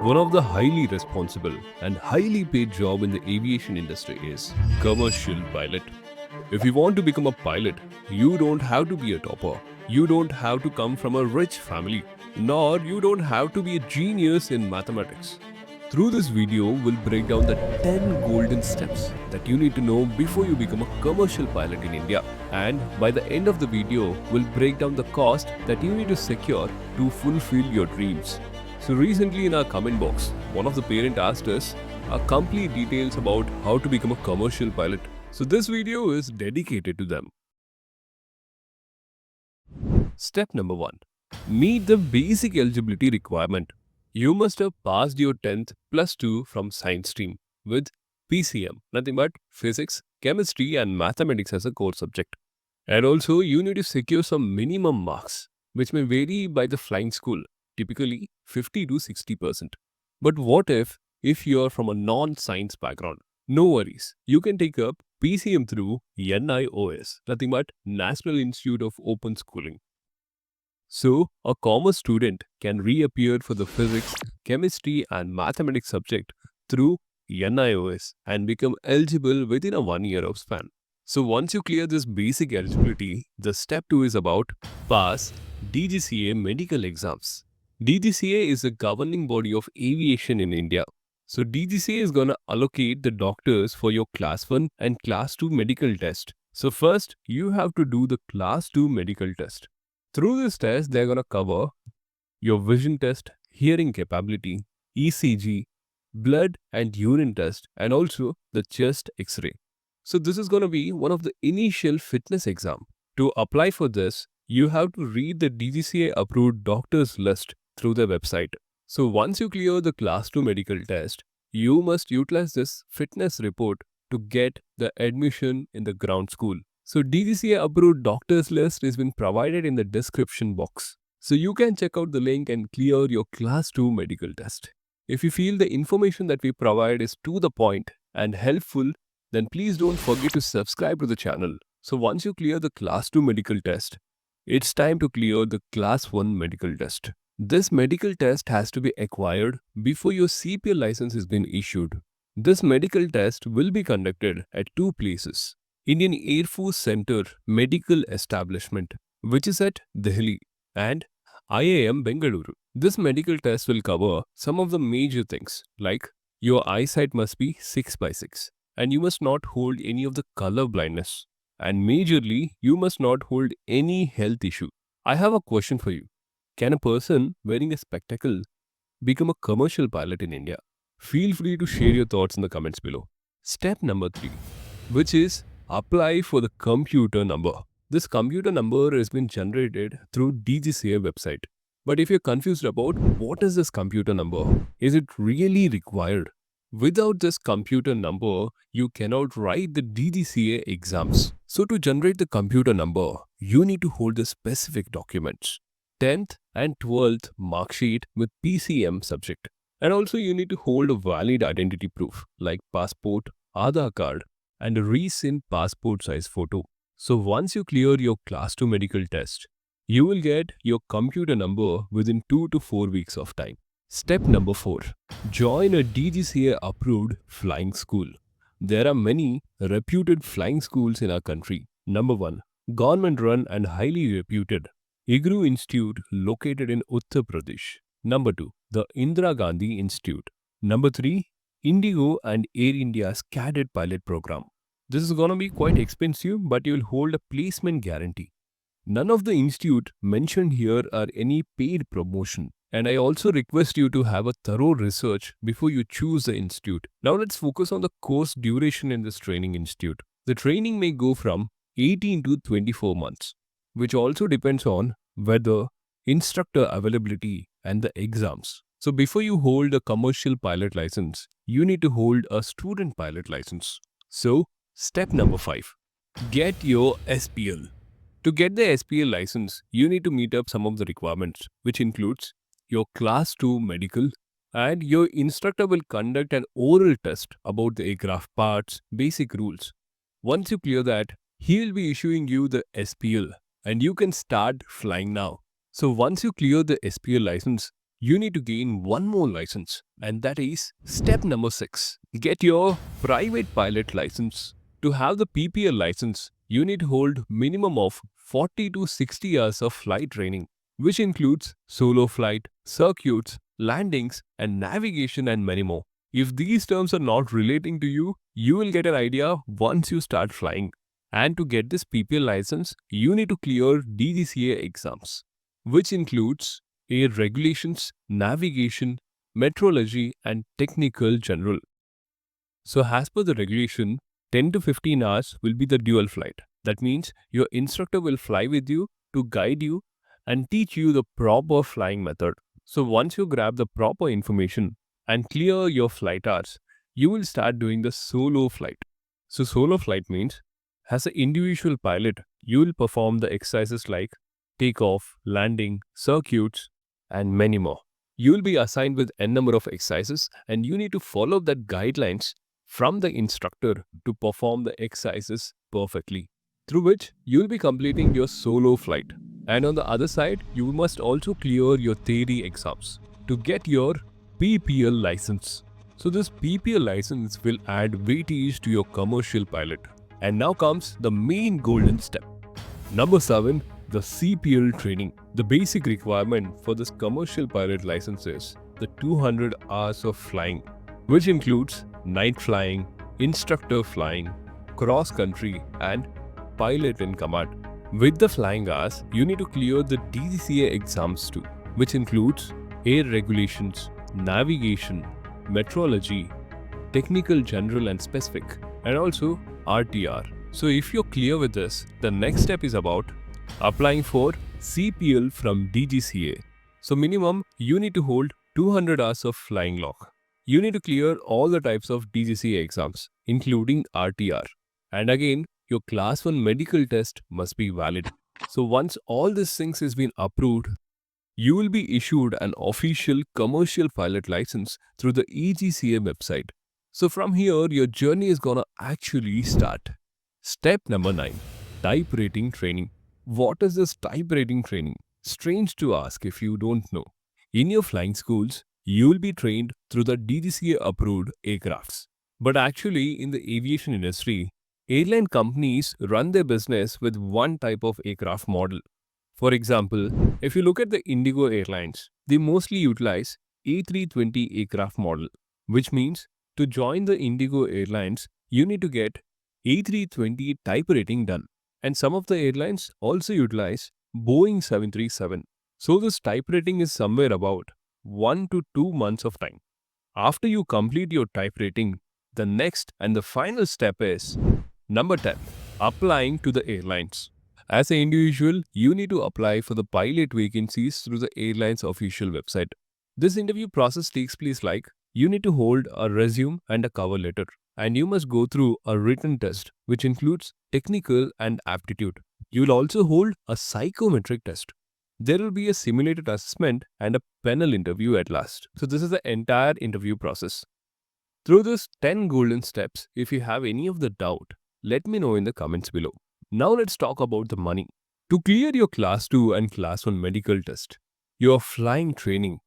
One of the highly responsible and highly paid job in the aviation industry is commercial pilot. If you want to become a pilot, you don't have to be a topper. You don't have to come from a rich family, nor you don't have to be a genius in mathematics. Through this video, we'll break down the 10 golden steps that you need to know before you become a commercial pilot in India. And by the end of the video, we'll break down the cost that you need to secure to fulfill your dreams. So recently in our comment box, one of the parents asked us complete details about how to become a commercial pilot. So this video is dedicated to them. Step number 1. Meet the basic eligibility requirement. You must have passed your 10th plus 2 from science stream with PCM, nothing but physics, chemistry and mathematics as a core subject. And also you need to secure some minimum marks, which may vary by the flying school, typically 50 to 60%. But what if you are from a non-science background? No worries, you can take up PCM through NIOS, nothing but National Institute of Open Schooling. So, a commerce student can reappear for the physics, chemistry and mathematics subject through NIOS and become eligible within a 1 year of span. So once you clear this basic eligibility, the step 2 is about pass DGCA medical exams. DGCA is the governing body of aviation in India. So DGCA is gonna allocate the doctors for your class 1 and class 2 medical test. So first, you have to do the class 2 medical test. Through this test, they're gonna cover your vision test, hearing capability, ECG, blood and urine test, and also the chest X-ray. So this is gonna be one of the initial fitness exam. To apply for this, you have to read the DGCA approved doctors list through their website. So once you clear the class 2 medical test, you must utilize this fitness report to get the admission in the ground school. So DGCA approved doctors list has been provided in the description box. So you can check out the link and clear your class 2 medical test. If you feel the information that we provide is to the point and helpful, then please don't forget to subscribe to the channel. So once you clear the class 2 medical test, it's time to clear the class 1 medical test. This medical test has to be acquired before your CPL license has been issued. This medical test will be conducted at two places. Indian Air Force Center Medical Establishment, which is at Delhi, and IIM Bengaluru. This medical test will cover some of the major things like your eyesight must be 6/6 and you must not hold any of the color blindness, and majorly you must not hold any health issue. I have a question for you. Can a person wearing a spectacle become a commercial pilot in India? Feel free to share your thoughts in the comments below. Step number 3, which is apply for the computer number. This computer number has been generated through DGCA website. But if you're confused about what is this computer number, is it really required? Without this computer number, you cannot write the DGCA exams. So to generate the computer number, you need to hold the specific documents. 10th and 12th mark sheet with PCM subject. And also you need to hold a valid identity proof like passport, Aadhaar card, and a recent passport size photo. So once you clear your class 2 medical test, you will get your computer number within 2 to 4 weeks of time. Step number 4. Join a DGCA approved flying school. There are many reputed flying schools in our country. Number 1. Government run and highly reputed IGRU Institute located in Uttar Pradesh. Number 2. The Indira Gandhi Institute. Number 3. Indigo and Air India's cadet pilot program. This is gonna be quite expensive, but you will hold a placement guarantee. None of the institute mentioned here are any paid promotion. And I also request you to have a thorough research before you choose the institute. Now let's focus on the course duration in this training institute. The training may go from 18 to 24 months, which also depends on weather, instructor availability, and the exams. So before you hold a commercial pilot license, you need to hold a student pilot license. So step number 5, get your SPL. To get the SPL license, you need to meet up some of the requirements, which includes your class 2 medical, and your instructor will conduct an oral test about the aircraft parts, basic rules. Once you clear that, he will be issuing you the SPL and you can start flying now. So once you clear the SPL license, you need to gain one more license, and that is step number 6. Get your private pilot license. To have the PPL license, you need to hold minimum of 40 to 60 hours of flight training, which includes solo flight, circuits, landings, and navigation and many more. If these terms are not relating to you, you will get an idea once you start flying. And to get this PPL license, you need to clear DGCA exams, which includes air regulations, navigation, metrology, and technical general. So as per the regulation, 10 to 15 hours will be the dual flight. That means your instructor will fly with you to guide you and teach you the proper flying method. So once you grab the proper information and clear your flight hours, you will start doing the solo flight. So solo flight means as an individual pilot, you will perform the exercises like takeoff, landing, circuits, and many more. You will be assigned with n number of exercises and you need to follow that guidelines from the instructor to perform the exercises perfectly, through which you will be completing your solo flight. And on the other side, you must also clear your theory exams to get your PPL license. So this PPL license will add weightage to your commercial pilot. And now comes the main golden step. Number 7. The CPL training. The basic requirement for this commercial pilot license is the 200 hours of flying, which includes night flying, instructor flying, cross country, and pilot in command. With the flying hours, you need to clear the DGCA exams too, which includes air regulations, navigation, metrology, technical general and specific, and also RTR. So if you're clear with this, the next step is about applying for CPL from DGCA. So minimum, you need to hold 200 hours of flying log. You need to clear all the types of DGCA exams, including RTR. And again, your class 1 medical test must be valid. So once all these things has been approved, you will be issued an official commercial pilot license through the EGCA website. So from here, your journey is gonna actually start. Step number 9. Type rating training. What is this type rating training? Strange to ask if you don't know. In your flying schools, you will be trained through the DGCA approved aircrafts. But actually, in the aviation industry, airline companies run their business with one type of aircraft model. For example, if you look at the Indigo Airlines, they mostly utilize A320 aircraft model, which means to join the Indigo Airlines, you need to get A320 type rating done. And some of the airlines also utilize Boeing 737. So this type rating is somewhere about 1 to 2 months of time. After you complete your type rating, the next and the final step is number 10. Applying to the airlines. As an individual, you need to apply for the pilot vacancies through the airline's official website. This interview process takes place like you need to hold a resume and a cover letter, and you must go through a written test which includes technical and aptitude. You will also hold a psychometric test. There will be a simulated assessment and a panel interview at last. So this is the entire interview process. Through these 10 golden steps, if you have any of the doubt, let me know in the comments below. Now let's talk about the money. To clear your class 2 and class 1 medical test, your flying training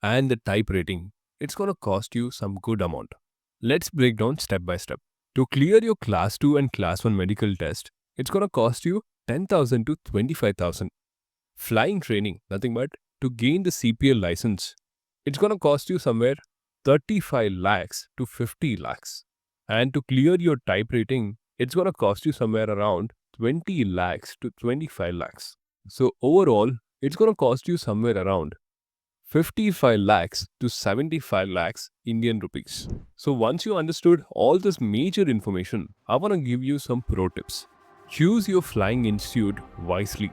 and the type rating, it's gonna cost you some good amount. Let's break down step by step. To clear your class 2 and class 1 medical test, it's gonna cost you 10,000 to 25,000. Flying training, nothing but to gain the CPL license, it's gonna cost you somewhere 35 lakhs to 50 lakhs. And to clear your type rating, it's gonna cost you somewhere around 20 lakhs to 25 lakhs. So overall, it's gonna cost you somewhere around 55 lakhs to 75 lakhs Indian rupees. So once you understood all this major information, I want to give you some pro tips. Choose your flying institute wisely.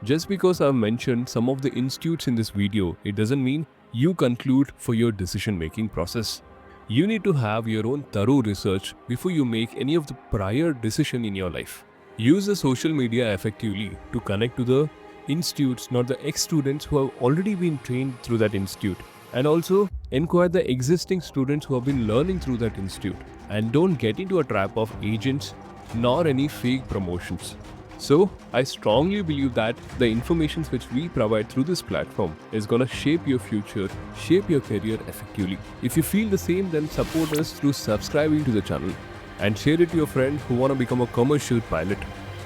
Just because I've mentioned some of the institutes in this video, it doesn't mean you conclude for your decision making process. You need to have your own thorough research before you make any of the prior decision in your life. Use the social media effectively to connect to the institutes, not the ex-students who have already been trained through that institute. And also inquire the existing students who have been learning through that institute. And don't get into a trap of agents nor any fake promotions. So, I strongly believe that the information which we provide through this platform is gonna shape your future, shape your career effectively. If you feel the same, then support us through subscribing to the channel and share it to your friend who wanna become a commercial pilot.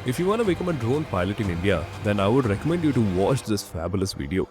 If you wanna become a drone pilot in India, then I would recommend you to watch this fabulous video.